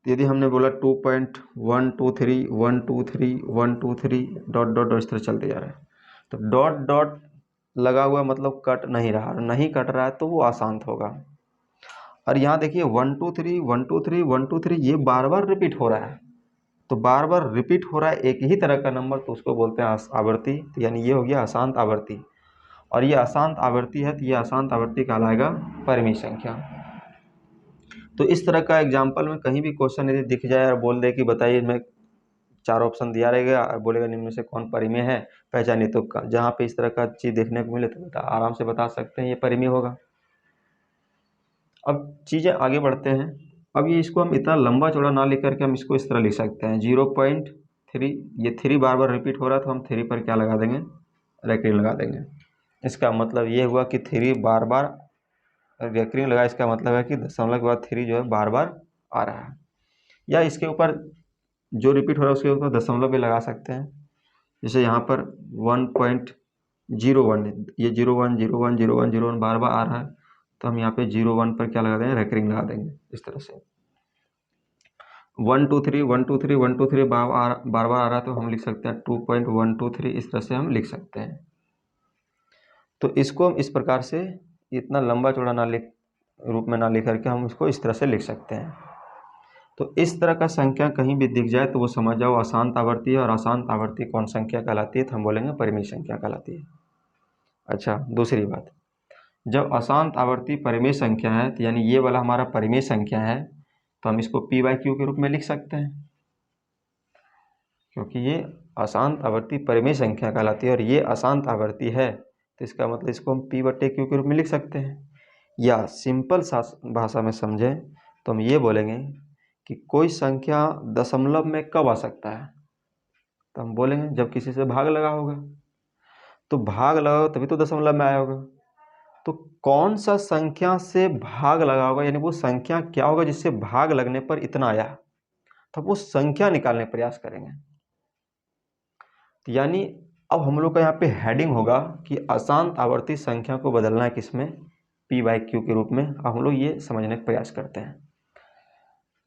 यदि हमने बोला 2.123 डॉट डॉट इस तरह चलते जा रहा है, तो डॉट डॉट लगा हुआ मतलब कट नहीं रहा, और नहीं कट रहा है तो वो अशांत होगा। और यहाँ देखिए 123 ये बार बार रिपीट हो रहा है, तो बार बार रिपीट हो रहा है एक ही तरह का नंबर, तो उसको बोलते हैं आवर्ती। तो यानी ये हो गया अशांत आवर्ती, और ये अशांत आवर्ती है तो ये अशांत आवर्ती कहलाएगा परिमेय संख्या। तो इस तरह का एग्जाम्पल में कहीं भी क्वेश्चन यदि दिख जाए और बोल दे कि बताइए, मैं 4 ऑप्शन दिया रहेगा और बोलेगा निम्न में से कौन परिमेय है, पहचानिए, तो जहाँ पे इस तरह का चीज़ देखने को मिले तो आराम से बता सकते हैं ये परिमेय होगा। अब चीज़ें आगे बढ़ते हैं। अब ये इसको हम इतना लंबा चौड़ा ना लिख करके हम इसको इस तरह लिख सकते हैं 0.3, ये 3 बार बार रिपीट हो रहा है तो हम 3 पर क्या लगा देंगे, रेकरिंग लगा देंगे। इसका मतलब ये हुआ कि 3 बार बार रेकरिंग लगा, इसका मतलब है कि दशमलव के बाद 3 जो है बार बार आ रहा है, या इसके ऊपर जो रिपीट हो रहा है उसके ऊपर दशमलव भी लगा सकते हैं। जैसे यहाँ पर 1.01, ये 01 बार बार आ रहा है, तो हम यहाँ पे 01 पर क्या लगा देंगे, रेकरिंग लगा देंगे इस तरह से। 123 बार बार आ रहा है तो हम लिख सकते हैं 2.123, इस तरह से हम लिख सकते हैं। तो इसको हम इस प्रकार से इतना लंबा चौड़ा ना लिख रूप में ना लिख करके हम इसको इस तरह से लिख सकते हैं। तो इस तरह का संख्या कहीं भी दिख जाए तो वो समझ जाओ अशांत आवर्ती है, और अशांत आवर्ती कौन संख्या कहलाती है, तो हम बोलेंगे परिमेय संख्या कहलाती है। अच्छा, दूसरी बात, जब अशांत आवर्ती परिमेय संख्या है तो यानी ये वाला हमारा परिमेय संख्या है, तो हम इसको p/q के रूप में लिख सकते हैं, क्योंकि ये अशांत आवर्ती परिमेय संख्या कहलाती है और ये अशांत आवर्ती है, तो इसका मतलब इसको हम p/q के रूप में लिख सकते हैं। या सिंपल भाषा में समझें तो हम ये बोलेंगे कि कोई संख्या दशमलव में कब आ सकता है, तो हम बोलेंगे जब किसी से भाग लगा होगा, तो भाग लगा होगा तभी तो दशमलव में आया होगा। तो कौन सा संख्या से भाग लगा होगा, यानी वो संख्या क्या होगा जिससे भाग लगने पर इतना आया, तो वो संख्या निकालने का प्रयास करेंगे। तो यानी अब हम लोग का यहाँ पे हेडिंग होगा कि अशांत आवर्ती संख्या को बदलना है किसमें, p/q के रूप में। अब हम लोग ये समझने का प्रयास करते हैं।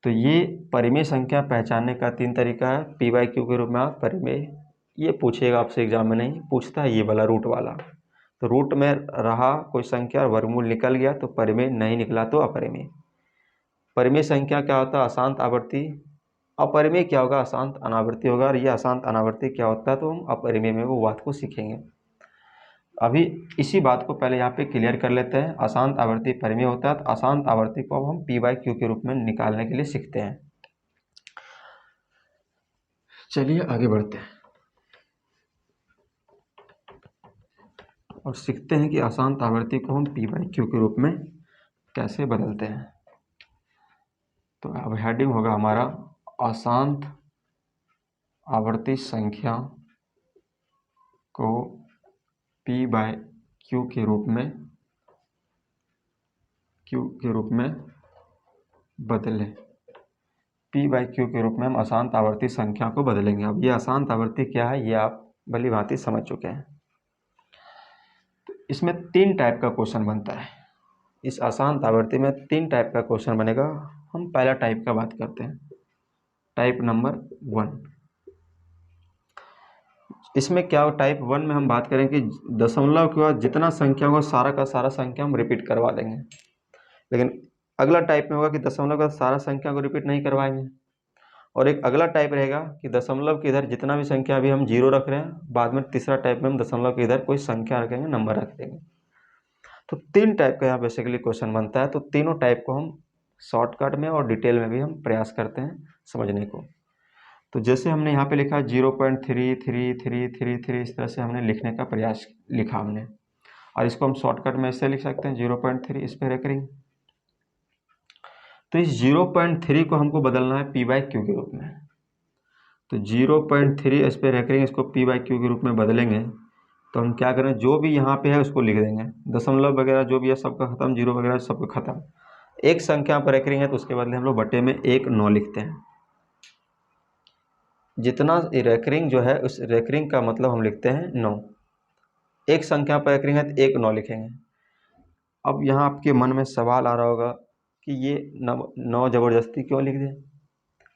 तो ये परिमेय संख्या पहचानने का 3 तरीका है। p/q के रूप में आप परिमेय, ये पूछेगा आपसे एग्जाम में, नहीं पूछता है ये वाला रूट वाला। तो रूट में रहा कोई संख्या और वर्गमूल निकल गया तो परिमेय, नहीं निकला तो अपरिमेय। परिमेय संख्या क्या होता है, अशांत आवर्ती। अपरिमेय क्या होगा, अशांत अनावर्ती होगा। और ये अशांत अनावर्ती क्या होता है तो हम अपरिमेय में वो बात को सीखेंगे। अभी इसी बात को पहले यहाँ पे क्लियर कर लेते हैं। अशांत आवर्ती परिमेय होता है, तो अशांत आवर्ती को अब हम p/q के रूप में निकालने के लिए सीखते हैं। चलिए आगे बढ़ते हैं और सीखते हैं कि अशांत आवर्ती को हम p/q के रूप में कैसे बदलते हैं। तो अब हेडिंग होगा हमारा अशांत आवर्ती संख्या को p/q के रूप में बदलें। p/q के रूप में हम अशांत आवर्ती संख्या को बदलेंगे। अब ये अशांत आवर्ती क्या है ये आप भली भांति समझ चुके हैं। तो इसमें 3 टाइप का क्वेश्चन बनता है। इस अशांत आवर्ती में 3 टाइप का क्वेश्चन बनेगा। हम पहला टाइप का बात करते हैं, टाइप नंबर 1। इसमें क्या हो, टाइप 1 में हम बात करें कि दशमलव के बाद जितना संख्या होगा सारा का सारा संख्या हम रिपीट करवा देंगे। लेकिन अगला टाइप में होगा कि दशमलव का सारा संख्या को रिपीट नहीं करवाएंगे। और एक अगला टाइप रहेगा कि दशमलव के इधर जितना भी संख्या अभी हम 0 रख रहे हैं, बाद में तीसरा टाइप में हम दशमलव के इधर कोई संख्या रखेंगे, नंबर रख देंगे। तो 3 टाइप का यहाँ बेसिकली क्वेश्चन बनता है। तो तीनों टाइप को हम शॉर्टकट में और डिटेल में भी हम प्रयास करते हैं समझने को। तो जैसे हमने यहाँ पे लिखा 0.3333, इस तरह से हमने लिखने का प्रयास लिखा हमने। और इसको हम शॉर्टकट में ऐसे लिख सकते हैं 0.3 इस पे रेकरिंग। तो इस 0.3 को हमको बदलना है p/q के रूप में। तो 0.3 इस पे रेकरिंग, इसको p/q के रूप में बदलेंगे। तो हम क्या करें, जो भी यहाँ पे है उसको लिख देंगे, दशमलव वगैरह जो भी है सबका खत्म, 0 वगैरह सबका खत्म। एक संख्या पर रेकरिंग है तो उसके बदले हम लोग बटे में 1 9 लिखते हैं। जितना रेकरिंग जो है उस रेकरिंग का मतलब हम लिखते हैं 9। एक संख्या पर रेकरिंग है तो 1 9 लिखेंगे। अब यहाँ आपके मन में सवाल आ रहा होगा कि ये 9 ज़बरदस्ती क्यों लिख दें,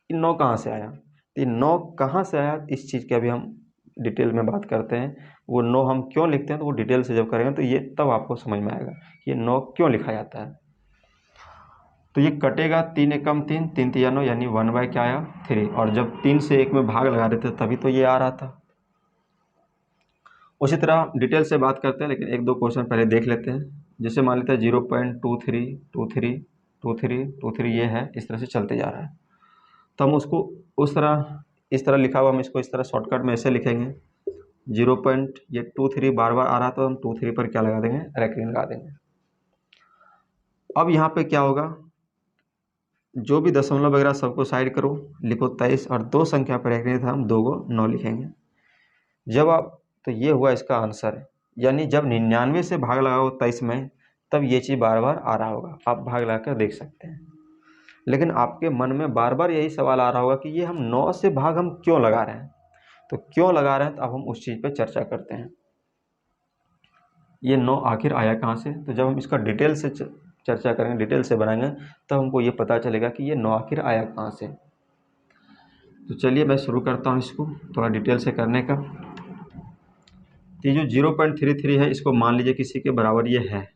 ये 9 कहाँ से आया। तो ये 9 कहाँ से आया इस चीज़ की अभी हम डिटेल में बात करते हैं। वो 9 हम क्यों लिखते हैं तो वो डिटेल से जब करेंगे तो ये तब आपको समझ में आएगा ये 9 क्यों लिखा जाता है। तो ये कटेगा 3 एकम 3, 3 तिया 9, यानी 1 क्या आया 3। और जब 3 से 1 में भाग लगा रहे थे तभी तो ये आ रहा था। उसी तरह डिटेल से बात करते हैं, लेकिन 1-2 क्वेश्चन पहले देख लेते हैं। जैसे मान लेते हैं 0.23232323 ये है, इस तरह से चलते जा रहा है। तो हम उसको उस तरह इस तरह लिखा हुआ हम इसको इस तरह शॉर्टकट में ऐसे लिखेंगे 0.23 बार बार आ रहा तो हम 23 पर क्या लगा देंगे, रेकरिंग लगा देंगे। अब यहाँ पे क्या होगा, जो भी दशमलव वगैरह सबको साइड करो, लिखो 23 और 2 संख्या पर रेकरिंग था हम 2 को 9 लिखेंगे। जब आप, तो ये हुआ इसका आंसर। यानी जब 99 से भाग लगाओ 23 में तब ये चीज़ बार बार आ रहा होगा, आप भाग लगा कर देख सकते हैं। लेकिन आपके मन में बार बार यही सवाल आ रहा होगा कि ये हम 9 से भाग हम क्यों लगा रहे हैं। तो क्यों लगा रहे हैं तो अब हम उस चीज़ पर चर्चा करते हैं। ये 9 आखिर आया कहाँ से, तो जब हम इसका डिटेल से चर्चा करेंगे, डिटेल से बनाएंगे, तब हमको ये पता चलेगा कि ये 9 आखिर आया कहाँ से। तो चलिए मैं शुरू करता हूँ इसको थोड़ा डिटेल से करने का। तो ये जो 0.33 है इसको मान लीजिए किसी के बराबर ये है,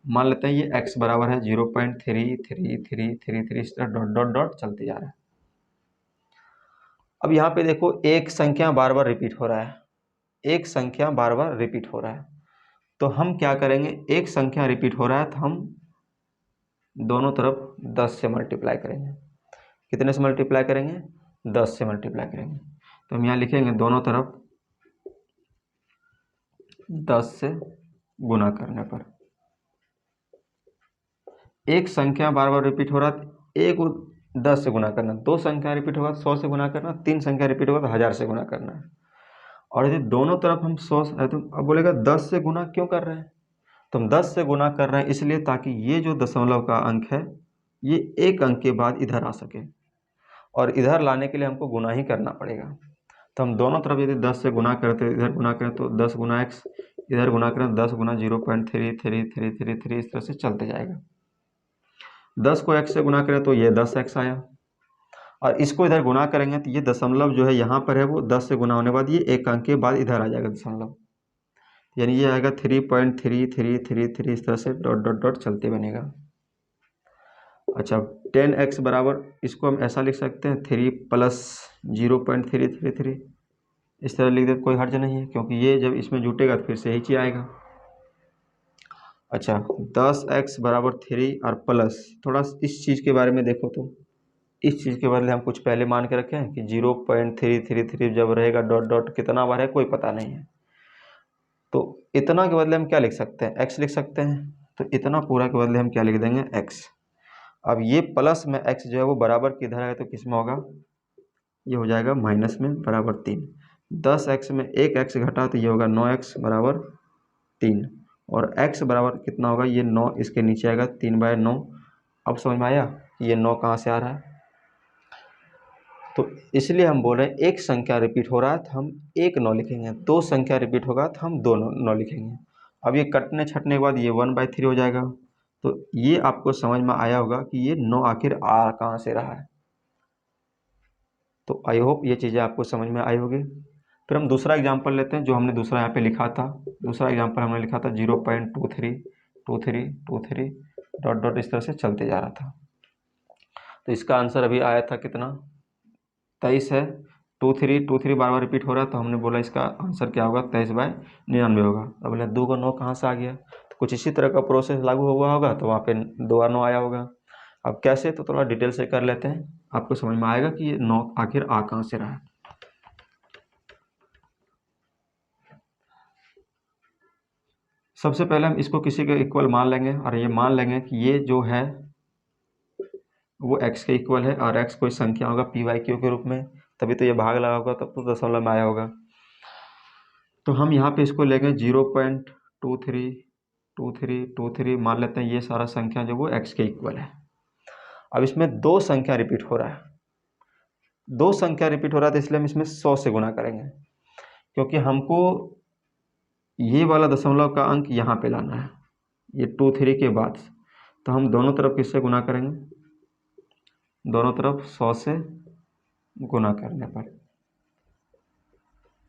मान लेते हैं ये x बराबर है 0.3333 इस तरह डॉट डॉट डॉट चलते जा रहा है। अब यहाँ पे देखो एक संख्या बार बार रिपीट हो रहा है, एक संख्या बार बार रिपीट हो रहा है। तो हम क्या करेंगे, एक संख्या रिपीट हो रहा है तो हम दोनों तरफ 10 से मल्टीप्लाई करेंगे। कितने से मल्टीप्लाई करेंगे, 10 से मल्टीप्लाई करेंगे। तो हम यहाँ लिखेंगे दोनों तरफ 10 से गुना करने पर। एक संख्या बार बार रिपीट हो रहा है, एक 10 से गुना करना, 2 संख्या रिपीट होगा 100 से गुना करना, 3 संख्या रिपीट होगा तो 1000 से गुना करना है। और यदि दोनों तरफ हम 100 है तो अब बोलेगा 10 से गुना क्यों कर रहे हैं, तो हम 10 से गुना कर रहे हैं इसलिए ताकि ये जो दशमलव का अंक है ये एक अंक के बाद इधर आ सके, और इधर लाने के लिए हमको गुना ही करना पड़ेगा। तो हम दोनों तरफ यदि 10 से गुना करें तो इधर गुना करें तो 10 गुना x, इधर गुना करें 10 गुना 0.333333 इस तरह से चलते जाएगा। 10 को x से गुना करें तो ये 10x आया, और इसको इधर गुना करेंगे तो ये दशमलव जो है यहाँ पर है वो 10 से गुना होने के बाद ये एक अंक के बाद इधर आ जाएगा दशमलव, यानी ये आएगा 3.3333 इस तरह से डॉट डॉट डॉट चलते बनेगा। अच्छा 10x बराबर, इसको हम ऐसा लिख सकते हैं 3 प्लस 0.333 इस तरह लिख दे, कोई हर्ज नहीं है क्योंकि ये जब इसमें जुटेगा तो फिर से यही चीज़ आएगा। अच्छा 10x बराबर 3 और प्लस, थोड़ा इस चीज़ के बारे में देखो तो इस चीज़ के बदले हम कुछ पहले मान के रखें कि 0.333 जब रहेगा डॉट डॉट कितना बार है कोई पता नहीं है, तो इतना के बदले हम क्या लिख सकते हैं, x लिख सकते हैं। तो इतना पूरा के बदले हम क्या लिख देंगे, x। अब ये प्लस में x जो है वो बराबर किधर है तो किस में होगा, ये हो जाएगा माइनस में बराबर 3। 10x में एक x घटा तो ये होगा 9x बराबर 3, और x बराबर कितना होगा, ये 9 इसके नीचे आएगा 3/9। अब समझ में आया ये 9 कहाँ से आ रहा है, तो इसलिए हम बोल रहे हैं एक संख्या रिपीट हो रहा है तो हम एक 9 लिखेंगे, दो संख्या रिपीट होगा तो हम 2 9 लिखेंगे। अब ये कटने छटने के बाद ये 1/3 हो जाएगा। तो ये आपको समझ में आया होगा कि ये 9 आखिर आ कहाँ से रहा है। तो आई होप ये चीज़ें आपको समझ में आई होगी। फिर हम दूसरा एग्जाम्पल लेते हैं जो हमने दूसरा यहाँ पे लिखा था। दूसरा एग्जाम्पल हमने लिखा था 0.232323 डॉट डॉट इस तरह से चलते जा रहा था। तो इसका आंसर अभी आया था कितना, 23 है। 23 बार बार रिपीट हो रहा है तो हमने बोला इसका आंसर क्या होगा, 23/99 होगा। अब बोले 2 का 9 कहाँ से आ गया, तो कुछ इसी तरह का प्रोसेस लागू हुआ होगा तो वहाँ पे 2 और 9 आया होगा। अब कैसे, तो थोड़ा डिटेल से कर लेते हैं, आपको समझ में आएगा कि ये 9 आखिर आ कहाँ से रहा है। सबसे पहले हम इसको किसी के इक्वल मान लेंगे और ये मान लेंगे कि ये जो है वो x के इक्वल है और x कोई संख्या होगा p/q के रूप में, तभी तो ये भाग लगा होगा, तब तो दशमलव में आया होगा। तो हम यहाँ पे इसको लेंगे 0.232323 मान लेते हैं, ये सारा संख्या जो वो x के इक्वल है। अब इसमें दो संख्या रिपीट हो रहा है, दो संख्या रिपीट हो रहा है तो इसलिए हम इसमें 100 से गुना करेंगे, क्योंकि हमको ये वाला दशमलव का अंक यहाँ पे लाना है, ये 23 के बाद। तो हम दोनों तरफ किससे गुना करेंगे, दोनों तरफ 100 से गुना करने पर,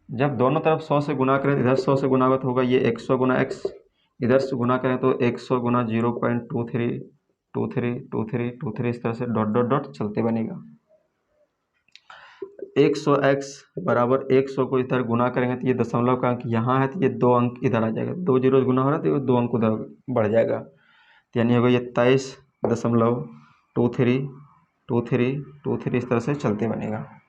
जब दोनों तरफ 100 से गुना करें, इधर 100 से गुना होगा ये 100 गुना x, इधर से गुना करें तो 100 गुना 0.232323 इस तरह से डॉट डॉट डॉट चलते बनेगा। 100x बराबर 100 को इधर गुना करेंगे तो ये दशमलव का अंक यहाँ है तो ये 2 अंक इधर आ जाएगा, 2 जीरो गुना हो रहा है तो ये 2 अंक उधर बढ़ जाएगा, तो यानी होगा ये 23.2323 इस तरह से चलते बनेगा।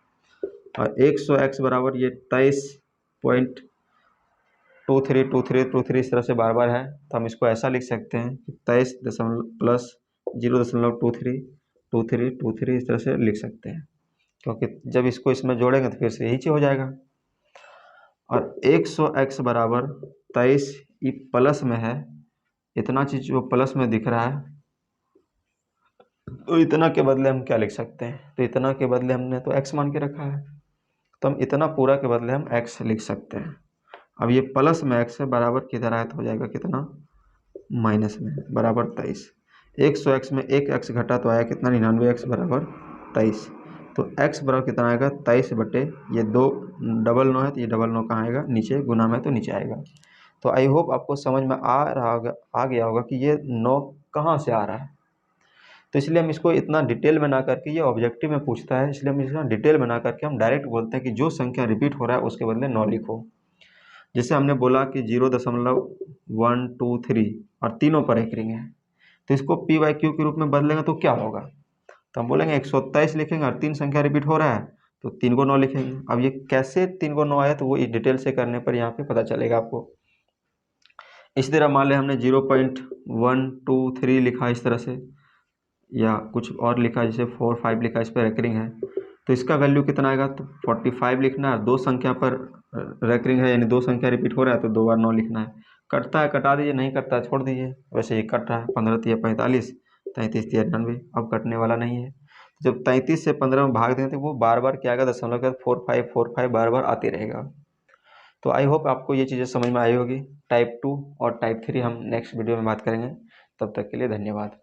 और 100x बराबर ये 23.2323 इस तरह से बार बार है, तो हम इसको ऐसा लिख सकते हैं कि 23 दशमलव प्लस 0.232323 इस तरह से लिख सकते हैं, क्योंकि जब इसको इसमें जोड़ेंगे तो फिर से यही चीज़ हो जाएगा। और 100x बराबर 23 ये प्लस में है, इतना चीज़ जो प्लस में दिख रहा है, तो इतना के बदले हम क्या लिख सकते हैं, तो इतना के बदले हमने तो x मान के रखा है, तो हम इतना पूरा के बदले हम x लिख सकते हैं। अब ये प्लस में x है बराबर किधर आया तो हो जाएगा कितना, माइनस में बराबर 23। 100x में एक x घटा तो आया कितना, 99x बराबर 23। तो x बराबर कितना आएगा, 23 बटे ये 2 डबल 9 है तो ये डबल 9 कहाँ आएगा, नीचे, गुना में तो नीचे आएगा। तो आई होप आपको समझ में आ गया होगा कि ये 9 कहाँ से आ रहा है। तो इसलिए हम इसको इतना डिटेल में ना करके, ये ऑब्जेक्टिव में पूछता है इसलिए हम इसका डिटेल में ना करके हम डायरेक्ट बोलते हैं कि जो संख्या रिपीट हो रहा है उसके बदले 9 लिखो। जैसे हमने बोला कि 0.123 और तीनों पर एक रिंग है, तो इसको p/q के रूप में बदलेंगे तो क्या होगा, तो हम बोलेंगे 127 लिखेंगे और 3 संख्या रिपीट हो रहा है तो 3 को 9 लिखेंगे। अब ये कैसे 3 को 9 आया तो वो इस डिटेल से करने पर यहाँ पे पता चलेगा आपको। इसी तरह मान लें हमने 0.123 लिखा इस तरह से, या कुछ और लिखा जैसे 4 5 लिखा, इस पर रेकरिंग है तो इसका वैल्यू कितना आएगा, तो 45 लिखना है। 2 संख्या पर रेकरिंग है यानी 2 संख्या रिपीट हो रहा है तो 2 बार 9 लिखना है। कटता है कटा दीजिए, नहीं कटता है छोड़ दीजिए, वैसे ये कट रहा है, 15 × 45 33 × 99, अब कटने वाला नहीं है जब 33 से 15 में भाग देंगे तो वो बार बार क्या आएगा, दशमलव के बाद 4545 बार बार आते रहेगा। तो आई होप आपको ये चीज़ें समझ में आई होगी। टाइप 2 और टाइप 3 हम नेक्स्ट वीडियो में बात करेंगे। तब तक के लिए धन्यवाद।